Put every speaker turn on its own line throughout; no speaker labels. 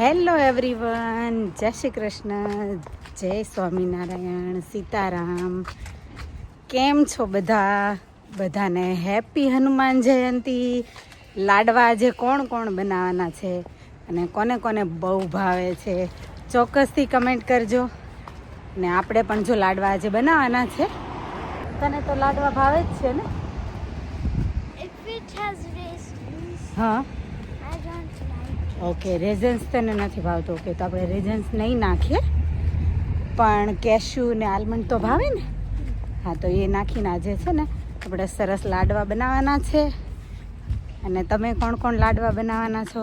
Hello everyone, જય શ્રી કૃષ્ણ, જય સ્વામિનારાયણ, સીતારામ. કેમ છો બધાને હેપી હનુમાન જયંતિ. લાડવા આજે કોણ કોણ બનાવવાના છે અને કોને કોને બહુ ભાવે છે ચોક્કસથી કમેન્ટ કરજો. ને આપણે પણ જો લાડવા આજે બનાવવાના છે. તને તો લાડવા ભાવે જ છે ને? હા, ઓકે. રેઝન્સ તને નથી ભાવતો? ઓકે, તો આપણે રેઝન્સ નહીં નાખીએ, પણ કેશ્યુ ને આલમંડ તો ભાવે ને. હા, તો એ નાખીને આજે છે ને આપણે સરસ લાડવા બનાવવાના છે. અને તમે કોણ કોણ લાડવા બનાવવાના છો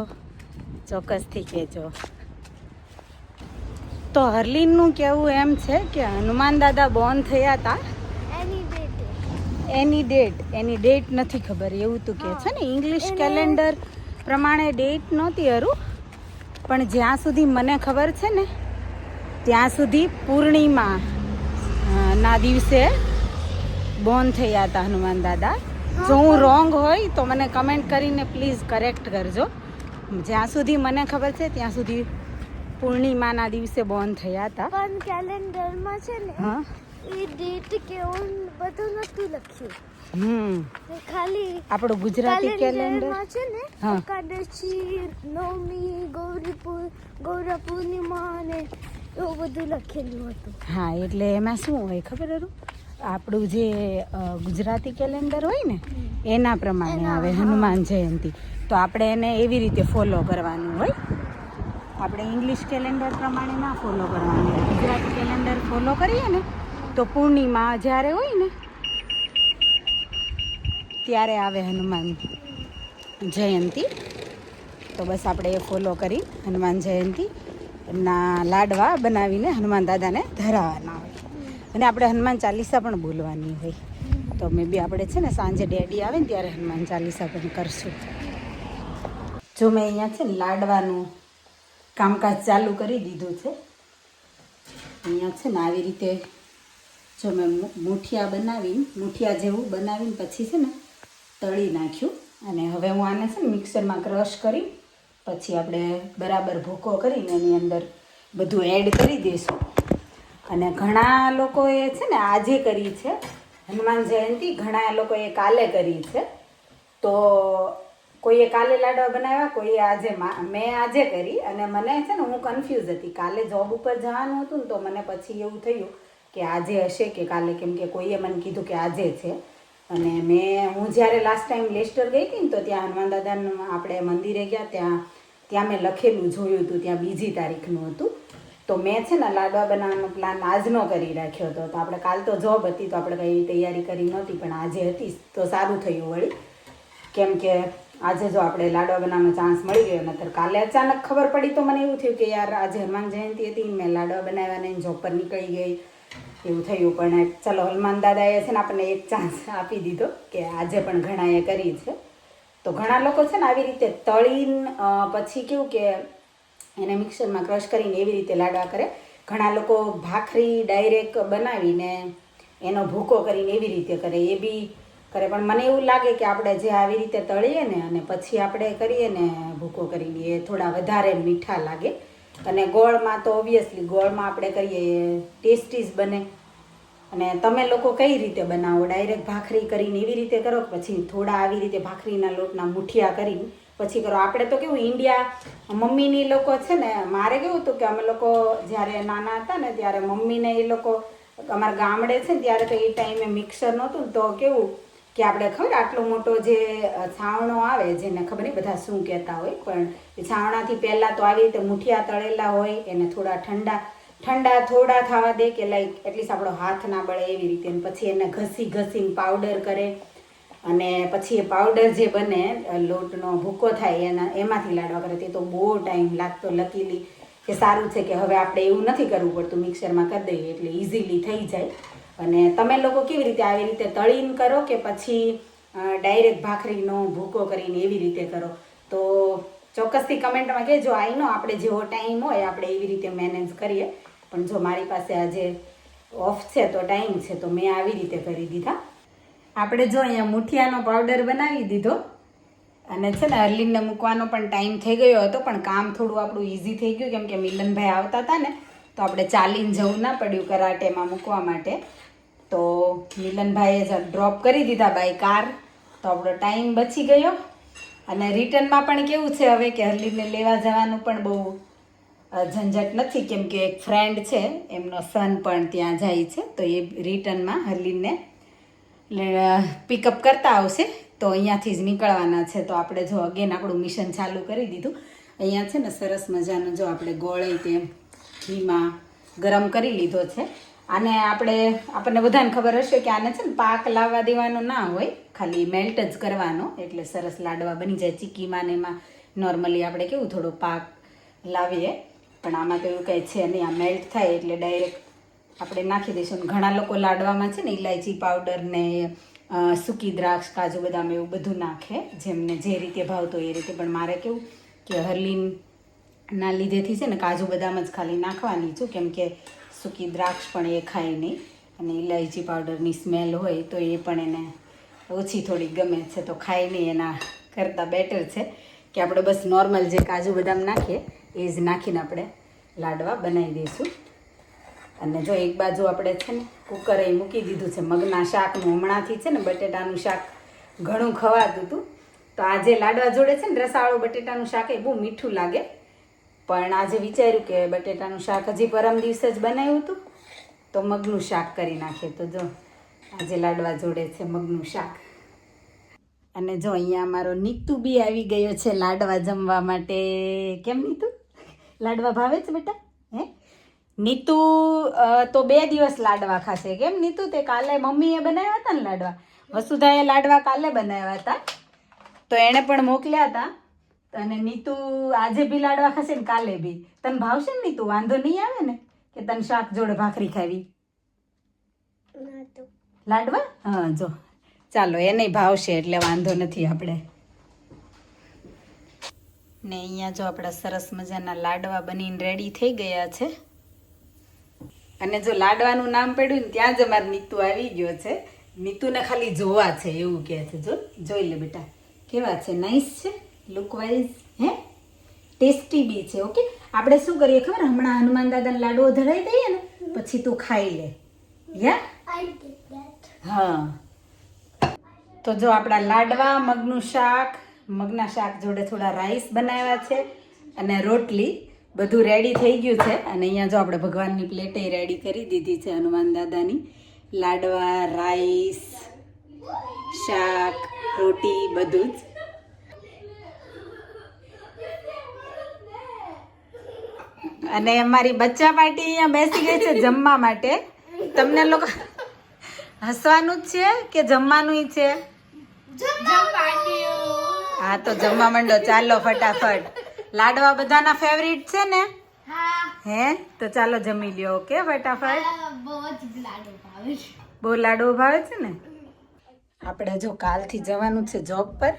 ચોક્કસથી કહેજો. તો હરલીનનું કહેવું એમ છે કે હનુમાન દાદા બોર્ન થયા હતા. એની ડેટ નથી ખબર, એવું તું કહે છે ને. ઇંગ્લિશ કેલેન્ડર પ્રમાણે ડેટ નહોતી હરું, પણ જ્યાં સુધી મને ખબર છે ને ત્યાં સુધી પૂર્ણિમા ના દિવસે બોર્ન થયા હતા હનુમાન દાદા. જો હું રોંગ હોય તો મને કમેન્ટ કરીને પ્લીઝ કરેક્ટ કરજો. જ્યાં સુધી મને ખબર છે ત્યાં સુધી પૂર્ણિમાના દિવસે બોર્ન થયા હતા.
પણ કેલેન્ડરમાં છે ને
હા,
એ ડેટ કેવું બધું નથી લખ્યું. ખાલી
આપણું ગુજરાતી કેલેન્ડર
છે ને એકાદશી, નવમી, ગૌરી પૂર્ણિમા ને એવું બધું લખેલું હતું.
હા, એટલે એમાં શું હોય ખબર હતું? આપણું જે ગુજરાતી કેલેન્ડર હોય ને એના પ્રમાણે આવે હનુમાન જયંતિ. તો આપણે એને એવી રીતે ફોલો કરવાનું હોય. આપણે ઇંગ્લિશ કેલેન્ડર પ્રમાણે ના ફોલો કરવાનું હોય. ગુજરાતી કેલેન્ડર ફોલો કરીએ ને તો પૂર્ણિમા જ્યારે હોય ને ત્યારે આવે હનુમાન જયંતિ. તો બસ આપણે એ ફોલો કરી હનુમાન જયંતિના લાડવા બનાવીને હનુમાન દાદાને ધરાવવાના હોય. અને આપણે હનુમાન ચાલીસા પણ બોલવાની હોય. તો મે બી આપણે છે ને સાંજે ડેડી આવે ને ત્યારે હનુમાન ચાલીસા પણ કરશું. જો મેં અહીંયા છે ને લાડવાનું કામકાજ ચાલુ કરી દીધું છે. અહીંયા છે ને આવી રીતે જો મેં મુઠિયા જેવું બનાવીને પછી છે ને તળી નાખ્યું. અને હવે હું આને છે ને મિક્સરમાં ક્રશ કરી પછી આપણે બરાબર ભૂકો કરીને એની અંદર બધું એડ કરી દઈશું. અને ઘણા લોકોએ છે ને આજે કરી છે હનુમાન જયંતિ, ઘણા લોકોએ કાલે કરી છે. તો કોઈએ કાલે લાડવા બનાવ્યા, કોઈએ આજે. મેં આજે કરી અને મને છે ને હું કન્ફ્યુઝ હતી. કાલે જોબ ઉપર જવાનું હતું ને તો મને પછી એવું થયું કે આજે હશે કે કાલે, કેમ કે કોઈએ મને કીધું કે આજે છે. અને હું જ્યારે લાસ્ટ ટાઈમ લેસ્ટર ગઈ હતી ને તો ત્યાં હનુમાન દાદાનું આપણે મંદિરે ગયા, ત્યાં મેં લખેલું જોયું હતું, ત્યાં બીજી તારીખનું હતું. તો મેં છે ને લાડવા બનાવવાનો પ્લાન આજનો કરી રાખ્યો હતો. તો આપણે કાલ તો જોબ હતી તો આપણે કંઈ તૈયારી કરી નહોતી, પણ આજે હતી તો સારું થયું વળી. કેમ કે આજે જો આપણે લાડવા બનાવવાનો ચાન્સ મળી ગયો. નહીંતર કાલે અચાનક ખબર પડી તો મને એવું થયું કે યાર આજે હનુમાન જયંતિ હતી, મેં લાડવા બનાવ્યા ને જોબ પર નીકળી ગઈ એવું થયું. પણ ચલો, હનુમાન દાદાએ છે ને આપણને એક ચાન્સ આપી દીધો કે આજે પણ ઘણાએ કરી છે. તો ઘણા લોકો છે ને આવી રીતે તળીને પછી કેવું કે એને મિક્સરમાં ક્રશ કરીને એવી રીતે લાડવા કરે. ઘણા લોકો ભાખરી ડાયરેક્ટ બનાવીને એનો ભૂકો કરીને એવી રીતે કરે, એ બી કરે. પણ મને એવું લાગે કે આપણે જે આવી રીતે તળીએ ને અને પછી આપણે કરીએ ને ભૂકો કરીને, એ થોડા વધારે મીઠા લાગે. અને ગોળમાં તો ઓબ્વિયસલી ગોળમાં આપણે કરીએ એ ટેસ્ટી જ બને. અને તમે લોકો કઈ રીતે બનાવો? ડાયરેક્ટ ભાખરી કરીને એવી રીતે કરો કે પછી થોડા આવી રીતે ભાખરીના લોટના મુઠિયા કરીને પછી કરો? આપણે તો કેવું મમ્મીની લોકો છે ને, મારે કેવું હતું કે અમે લોકો જ્યારે નાના હતા ને ત્યારે મમ્મીને એ લોકો અમારા ગામડે છે ને ત્યારે તો એ ટાઈમે મિક્સર નહોતું ને તો કેવું કે આપણે ખબર આટલો મોટો જે છાવણો આવે, જેને ખબર નહીં બધા શું કહેતા હોય, પણ એ છાવણાથી પહેલાં તો આવી રીતે મુઠિયા તળેલા હોય એને થોડા ઠંડા થોડા થવા દે કે લાઈક એટલીસ્ટ આપણો હાથ ના બળે એવી રીતે. પછી એને ઘસીને પાવડર કરે અને પછી એ પાવડર જે બને લોટનો ભૂકો થાય એમાંથી લાડવા કરે. તે તો બહુ ટાઈમ લાગતો. લકીલી કે સારું છે કે હવે આપણે એવું નથી કરવું પડતું, મિક્સરમાં કરી દઈએ એટલે ઇઝીલી થઈ જાય. અને તમે લોકો કેવી રીતે આવી રીતે તળીને કરો કે પછી ડાયરેક્ટ ભાખરીનો ભૂકો કરીને એવી રીતે કરો? તો ચોક્કસથી કમેન્ટમાં કહેજો. આઈ નો આપણે જેવો ટાઈમ હોય આપણે એવી રીતે મેનેજ કરીએ, પણ જો મારી પાસે આજે ઓફ છે તો ટાઈમ છે તો મેં આવી રીતે કરી દીધા. આપણે જો અહીંયા મુઠિયાનો પાવડર બનાવી દીધો અને છે ને હરલીનને મૂકવાનો પણ ટાઈમ થઈ ગયો હતો, પણ કામ થોડું આપણું ઇઝી થઈ ગયું કેમ કે મિલનભાઈ આવતા હતા ને તો આપણે ચાલીને જવું ના પડ્યું કરાટેમાં મૂકવા માટે. તો મિલનભાઈએ જ ડ્રોપ કરી દીધા બાય કાર, તો આપણો ટાઈમ બચી ગયો. અને રિટર્નમાં પણ કેવું છે હવે કે હરલીનને લેવા જવાનું પણ બહુ ઝંઝટ નથી કેમ કે એક ફ્રેન્ડ છે એમનો સન પણ ત્યાં જાય છે, તો એ રિટર્નમાં હરલીનને પિકઅપ કરતા આવશે. તો અહીંયાથી જ નીકળવાના છે. તો આપણે જો અગેન આપણું મિશન ચાલુ કરી દીધું. અહીંયા છે ને સરસ મજાનો જો આપણે ગોળે તેમ ઘીમાં ગરમ કરી લીધો છે. આને આપણને બધાને ખબર હશે કે આને છે ને પાક લાવવા દેવાનો ના હોય, ખાલી મેલ્ટ જ કરવાનો, એટલે સરસ લાડવા બની જાય. ચીકીમાં ને એમાં નોર્મલી આપણે કેવું થોડો પાક લાવીએ, પણ આમાં તો એવું કંઈ છે નહીં. આ મેલ્ટ થાય એટલે ડાયરેક્ટ આપણે નાખી દઈશું. ઘણા લોકો લાડવામાં છે ને ઇલાયચી પાવડર ને સૂકી દ્રાક્ષ, કાજુ બદામ એવું બધું નાખે, જેમને જે રીતે ભાવતો એ રીતે. પણ મારે કેવું કે હરલીનના લીધેથી છે ને કાજુ બદામ જ ખાલી નાખવાની છું, કેમ કે સૂકી દ્રાક્ષ પણ એ ખાય નહીં અને ઇલાયચી પાવડરની સ્મેલ હોય તો એ પણ એને ઓછી થોડી ગમે છે, તો ખાય નહીં. એના કરતાં બેટર છે કે આપણે બસ નોર્મલ જે કાજુ બદામ નાખીએ એ જ નાખીને આપણે લાડવા બનાવી દઈશું. અને જો એક બાજુ આપણે છે ને કુકર એ મૂકી દીધું છે મગના શાકનું. હમણાંથી છે ને બટેટાનું શાક ઘણું ખવાતું હતું, તો આજે લાડવા જોડે છે ને રસાવાળું બટેટાનું શાક એ બહુ મીઠું લાગે. પણ આજે વિચાર્યું કે બટેટાનું શાક હજી પરમ દિવસે જ બનાવ્યું હતું, તો મગનું શાક કરી નાખીએ. તો જો આજે લાડવા જોડે છે મગનું શાક. અને જો અહીંયા અમારો નીતુ બી આવી ગયો છે લાડવા જમવા માટે. કેમ નીતુ, લાડવા ભાવે છે બેટા? હે નીતુ તો 2 દિવસ લાડવા ખાશે. કેમ નીતુ, તે કાલે મમ્મીએ બનાવ્યા હતા ને લાડવા, વસુધાએ લાડવા કાલે બનાવ્યા હતા, તો એણે પણ મોકલ્યા હતા. અને નીતુ આજે બી લાડવા ખાશે ને કાલે બી. તને ભાવશે ને નીતુ? વાંધો નહીં આવે ને કે તને શાક જોડે ભાખરી ખાવી? લાડવા? હા જો ચાલો, એને ભાવશે એટલે વાંધો નથી આપણે. ને અહીંયા જો આપણા સરસ મજાના લાડવા બનીને રેડી થઈ ગયા છે. અને જો લાડવાનું નામ પડ્યું ને ત્યાં જ અમારે નીતુ આવી ગયો છે. નીતુને ખાલી જોવા છે એવું કહે છે. જો જોઈ લે બેટા, કેવા છે, નાઈસ છે લુક વાઇઝ, હે ટેસ્ટી બી છે. ઓકે, આપણે શું કરીએ ખબર, હમણાં હનુમાન દાદાને લાડવો ધરાઈ દઈએ ને પછી તું ખાઈ લે. યા હા, તો જો આપણા લાડવા, મગનું શાક, મગના શાક જોડે થોડા રાઈસ બનાવ્યા છે અને રોટલી, બધું રેડી થઈ ગયું છે. અને અહીંયા જો આપણે ભગવાનની પ્લેટે રેડી કરી દીધી છે હનુમાન દાદાની. લાડવા, રાઈસ, શાક, રોટી બધું જ. અને અમારી બચ્ચા પાર્ટી અહીંયા બેસી ગઈ છે જમવા માટે. તમને લોકો હસવાનું જ છે કે જમવાનું છે? હા તો જમવા માંડો, ચાલો ફટાફટ. લાડવા બધાના ફેવરિટ છે ને? હે તો ચાલો જમી લ્યો. ઓકે ફટાફટ. બહુ લાડવો ભાવે છે ને? આપણે જો કાલથી જવાનું છે જોબ પર,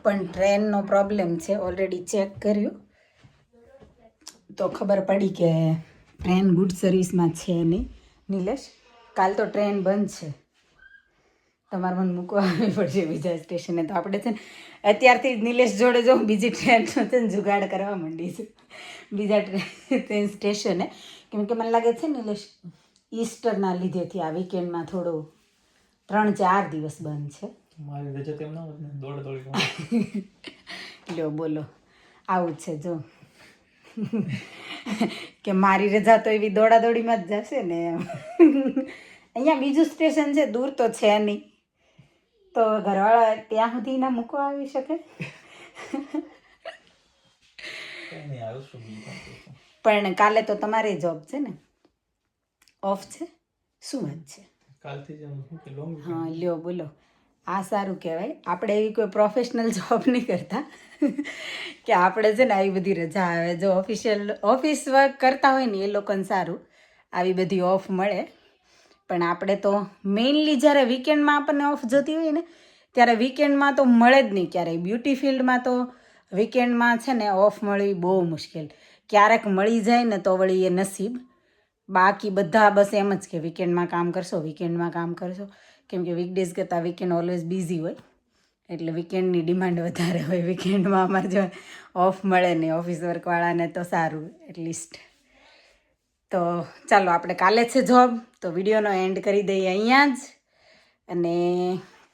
પણ ટ્રેનનો પ્રોબ્લેમ છે. ઓલરેડી ચેક કર્યું તો ખબર પડી કે ટ્રેન ગુડ સર્વિસમાં છે નહીં. નિલેશ, કાલ તો ટ્રેન બંધ છે, તમારે મને મૂકવા આવવી પડશે બીજા સ્ટેશને. તો આપણે છે ને અત્યારથી જ નિલેશ જોડે જો બીજી ટ્રેનનો છે ને જુગાડ કરવા માંડીશું બીજા ટ્રેન સ્ટેશને. કેમ કે મને લાગે છે નિલેશ ઈસ્ટરના લીધેથી આ વીકેન્ડમાં થોડું 3-4 દિવસ બંધ છે. લ્યો બોલો, આવું છે જો કે મારી રજા તો એવી દોડાદોડીમાં જ જશે ને એમ. અહીંયા બીજું સ્ટેશન છે, દૂર તો છે નહીં, તો ઘરવાળા ત્યાં સુધી ના મૂકવા આવી શકે. પણ કાલે તો તમારે જોબ છે ને, ઓફ છે? શું વાત છે? હા લ્યો બોલો, આ સારું કહેવાય. આપણે એવી કોઈ પ્રોફેશનલ જોબ નહીં કરતા કે આપણે છે ને આવી બધી રજા આવે. જો ઓફિસ વર્ક કરતા હોય ને એ લોકોને સારું આવી બધી ઓફ મળે, પણ આપણે તો મેઇનલી જ્યારે વીકેન્ડમાં આપણને ઓફ જોતી હોય ને ત્યારે વીકેન્ડમાં તો મળે જ નહીં ક્યારેય. બ્યુટી ફિલ્ડમાં તો વીકેન્ડમાં છે ને ઓફ મળવી બહુ મુશ્કેલ. ક્યારેક મળી જાય ને તો વળી એ નસીબ. બાકી બધા બસ એમ જ કે વીકેન્ડમાં કામ કરશો, વીકેન્ડમાં કામ કરશો, કેમ કે વીકડેઝ કરતાં વીકેન્ડ ઓલવેઝ બિઝી હોય. એટલે વીકેન્ડની ડિમાન્ડ વધારે હોય. વીકેન્ડમાં અમારે જો ઓફ મળે ને ઓફિસ વર્કવાળાને તો સારું એટલીસ્ટ. તો ચાલો આપણે કાલે છે જોબ, તો વિડીયોનો એન્ડ કરી દઈએ અહીંયા જ. અને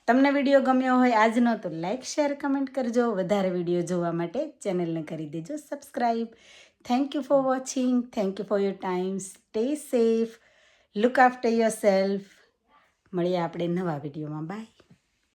તમને વિડીયો ગમ્યો હોય આજનો તો લાઈક શેર કમેન્ટ કરજો. વધારે વિડીયો જોવા માટે ચેનલને કરી દેજો subscribe. Thank you for watching. Thank you for your time. Stay safe. Look after your self. મળીએ આપણે નવા વિડીયોમાં. બાય.